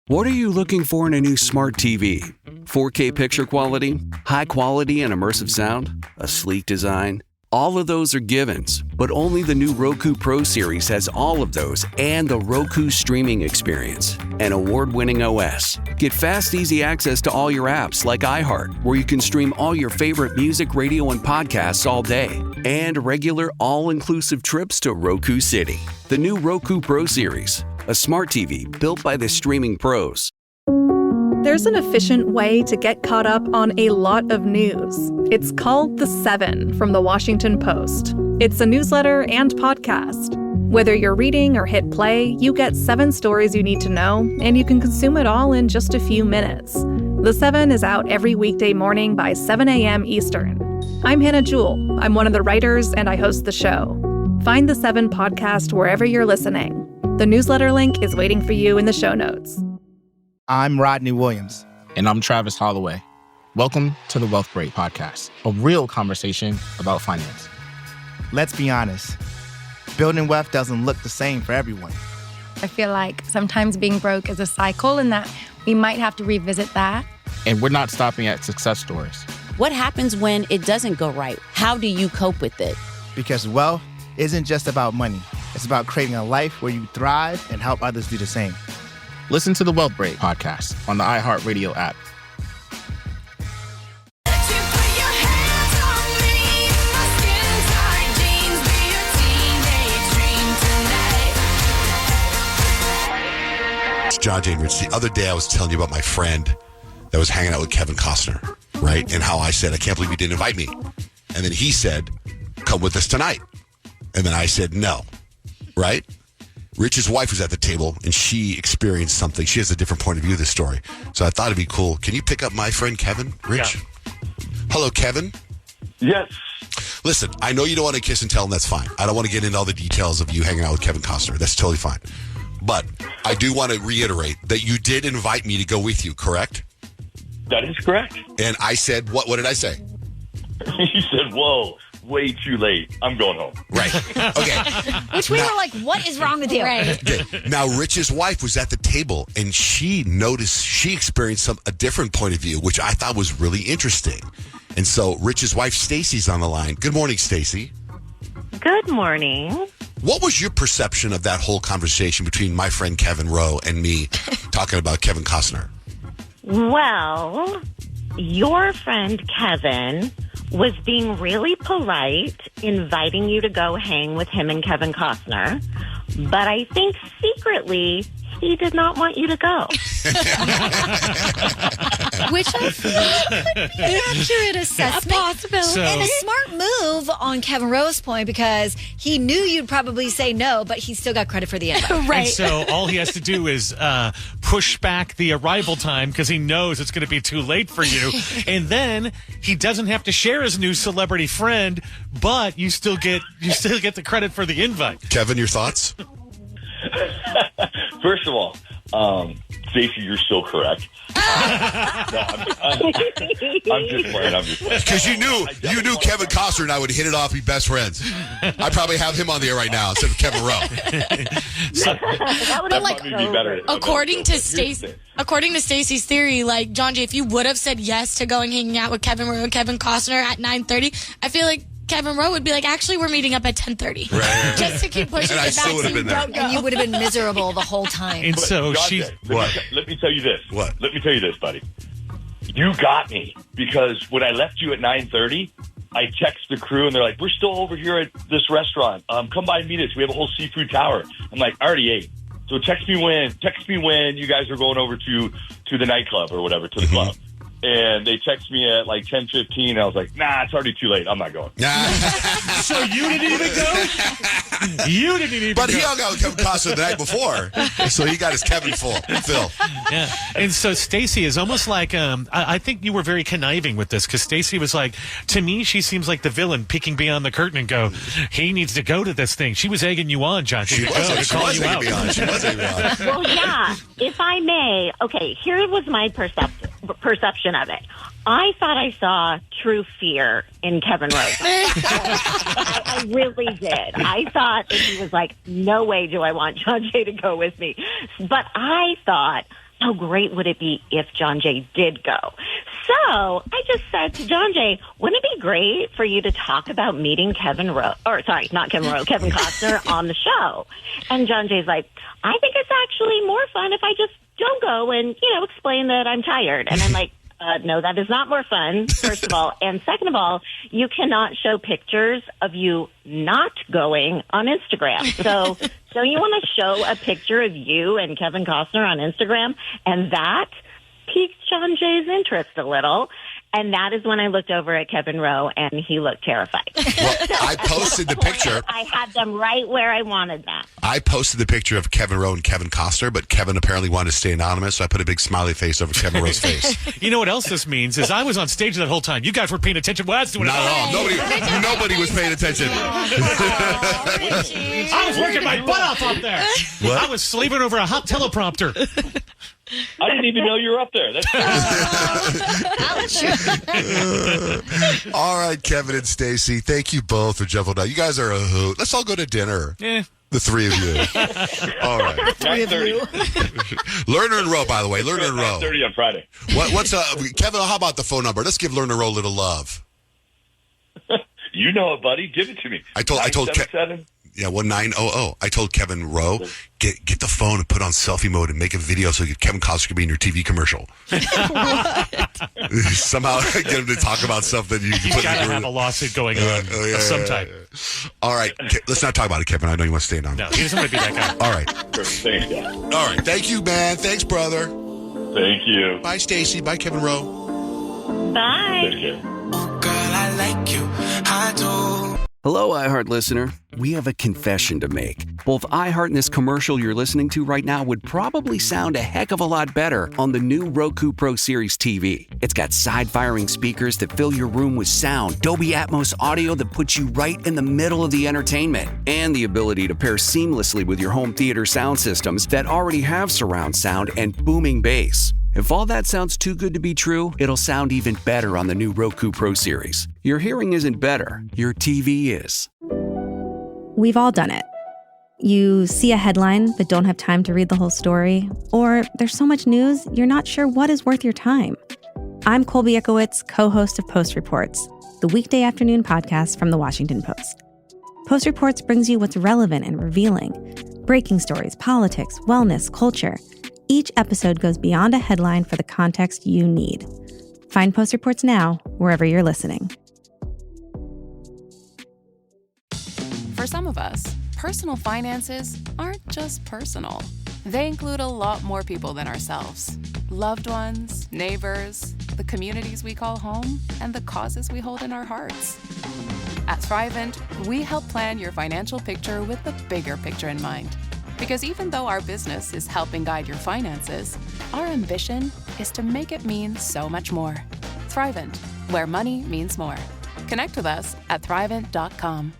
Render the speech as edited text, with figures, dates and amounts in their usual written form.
What are you looking for in a new smart TV? 4K picture quality, high quality and immersive sound, a sleek design? All of those are givens, but only the new Roku Pro series has all of those and the Roku streaming experience, an award-winning OS. Get fast, easy access to all your apps like iHeart, where you can stream all your favorite music, radio, and podcasts all day, and regular all-inclusive trips to Roku City. The new Roku Pro series, a smart TV built by the streaming pros. There's an efficient way to get caught up on a lot of news. It's called The 7 from The Washington Post. It's a newsletter and podcast. Whether you're reading or hit play, you get 7 stories you need to know, and you can consume it all in just a few minutes. The 7 is out every weekday morning by 7 a.m. Eastern. I'm Hannah Jewell. I'm one of the writers, and I host the show. Find The 7 podcast wherever you're listening. The newsletter link is waiting for you in the show notes. I'm Rodney Williams. And I'm Travis Holloway. Welcome to the Wealth Break Podcast, a real conversation about finance. Let's be honest, building wealth doesn't look the same for everyone. I feel like sometimes being broke is a cycle and that we might have to revisit that. And we're not stopping at success stories. What happens when it doesn't go right? How do you cope with it? Because wealth isn't just about money. It's about creating a life where you thrive and help others do the same. Listen to the Wealth Break Podcast on the iHeartRadio app. John Jane Rich, the other day I was telling you about my friend that was hanging out with Kevin Costner, right? And how I said, I can't believe he didn't invite me. And then he said, come with us tonight. And then I said, no, right? Rich's wife was at the table, and she experienced something. She has a different point of view of this story. So I thought it'd be cool. Can you pick up my friend Kevin, Rich? Yeah. Hello, Kevin? Yes. Listen, I know you don't want to kiss and tell, and that's fine. I don't want to get into all the details of you hanging out with Kevin Costner. That's totally fine. But I do want to reiterate that you did invite me to go with you, correct? That is correct. And I said, what did I say? You said, whoa. Way too late. I'm going home. Right. Okay. Which we were like, what is wrong with you? Right. Okay. Now, Rich's wife was at the table, and she experienced a different point of view, which I thought was really interesting. And so Rich's wife, Stacey's on the line. Good morning, Stacey. Good morning. What was your perception of that whole conversation between my friend Kevin Rowe and me talking about Kevin Costner? Well, your friend Kevin was being really polite, inviting you to go hang with him and Kevin Costner. But I think secretly, he did not want you to go. Which I feel could be an accurate assessment. A possibility. And a smart move on Kevin Rowe's point, because he knew you'd probably say no, but he still got credit for the invite. Right. And so all he has to do is push back the arrival time because he knows it's going to be too late for you. And then he doesn't have to share his new celebrity friend, but you still get the credit for the invite. Kevin, your thoughts? First of all, Stacey, you're so correct. I'm just playing. Because you knew Kevin Costner and I would hit it off, be best friends. I probably have him on the air right now instead of Kevin Rowe. That would be better. According to Stacey's theory, like, John Jay, if you would have said yes to going hanging out with Kevin Rowe and Kevin Costner at 9:30, I feel like Kevin Rowe would be like, actually, we're meeting up at 10:30. Right. Just to keep pushing it back so you don't go. And you would have been miserable the whole time. And so she's... Let me tell you this. What? Let me tell you this, buddy. You got me. Because when I left you at 9:30, I text the crew, and they're like, we're still over here at this restaurant. Come by and meet us. We have a whole seafood tower. I'm like, I already ate. So text me when you guys are going over to the nightclub or whatever, to the club. And they text me at like 10:15. And I was like, nah, it's already too late. I'm not going. So you didn't even go? You didn't even go. But he hung out with Kevin Costner the night before. So he got his Kevin Phil. Yeah. And so Stacey is almost like, I think you were very conniving with this, because Stacey was like, to me, she seems like the villain peeking beyond the curtain and go, he needs to go to this thing. She was egging you on, John. She was egging me on. Well, yeah, if I may. Okay, here was my perception of it. I thought I saw true fear in Kevin Rowe. I really did. I thought that he was like, no way do I want John Jay to go with me. But I thought how great would it be if John Jay did go? So I just said to John Jay, wouldn't it be great for you to talk about meeting Kevin Costner on the show? And John Jay's like, I think it's actually more fun if I just don't go and, explain that I'm tired. And I'm like, no, that is not more fun, first of all. And second of all, you cannot show pictures of you not going on Instagram. So don't you want to show a picture of you and Kevin Costner on Instagram? And that piqued John Jay's interest a little. And that is when I looked over at Kevin Rowe, and he looked terrified. Well, I posted the picture. I had them right where I wanted them. I posted the picture of Kevin Rowe and Kevin Costner, but Kevin apparently wanted to stay anonymous, so I put a big smiley face over Kevin Rowe's face. You know what else this means is I was on stage that whole time. You guys were paying attention. Well, that's doing Not at all. Nobody was paying attention. I was working my butt off up there. What? I was slaving over a hot teleprompter. I didn't even know you were up there. That's All right, Kevin and Stacey, thank you both for jumping on. You guys are a hoot. Let's all go to dinner. The three of you. All right. 9:30. Lerner and Rowe, by the way. Lerner and Rowe. 9:30 on Friday. What's Kevin, how about the phone number? Let's give Lerner and Rowe a little love. You know it, buddy. Give it to me. I told 977. 1900. I told Kevin Rowe, get the phone and put on selfie mode and make a video so Kevin Costner can be in your TV commercial. Somehow get him to talk about stuff that you can He's got to have a lawsuit going on of some type. All right. Let's not talk about it, Kevin. I know you want to stay on. No, he doesn't want to be that guy. All right. Thanks, guys. All right. Thank you, man. Thanks, brother. Thank you. Bye, Stacey. Bye, Kevin Rowe. Bye. Take care. Girl, I like you. I do. Hello, iHeart listener. We have a confession to make. Both iHeart and this commercial you're listening to right now would probably sound a heck of a lot better on the new Roku Pro Series TV. It's got side-firing speakers that fill your room with sound, Dolby Atmos audio that puts you right in the middle of the entertainment, and the ability to pair seamlessly with your home theater sound systems that already have surround sound and booming bass. If all that sounds too good to be true, it'll sound even better on the new Roku Pro Series. Your hearing isn't better, your TV is. We've all done it. You see a headline but don't have time to read the whole story, or there's so much news you're not sure what is worth your time. I'm Colby Ekowitz, co-host of Post Reports, the weekday afternoon podcast from The Washington Post. Post Reports brings you what's relevant and revealing. Breaking stories, politics, wellness, culture. Each episode goes beyond a headline for the context you need. Find Post Reports now, wherever you're listening. For some of us, personal finances aren't just personal. They include a lot more people than ourselves. Loved ones, neighbors, the communities we call home, and the causes we hold in our hearts. At Thrivent, we help plan your financial picture with the bigger picture in mind. Because even though our business is helping guide your finances, our ambition is to make it mean so much more. Thrivent, where money means more. Connect with us at Thrivent.com.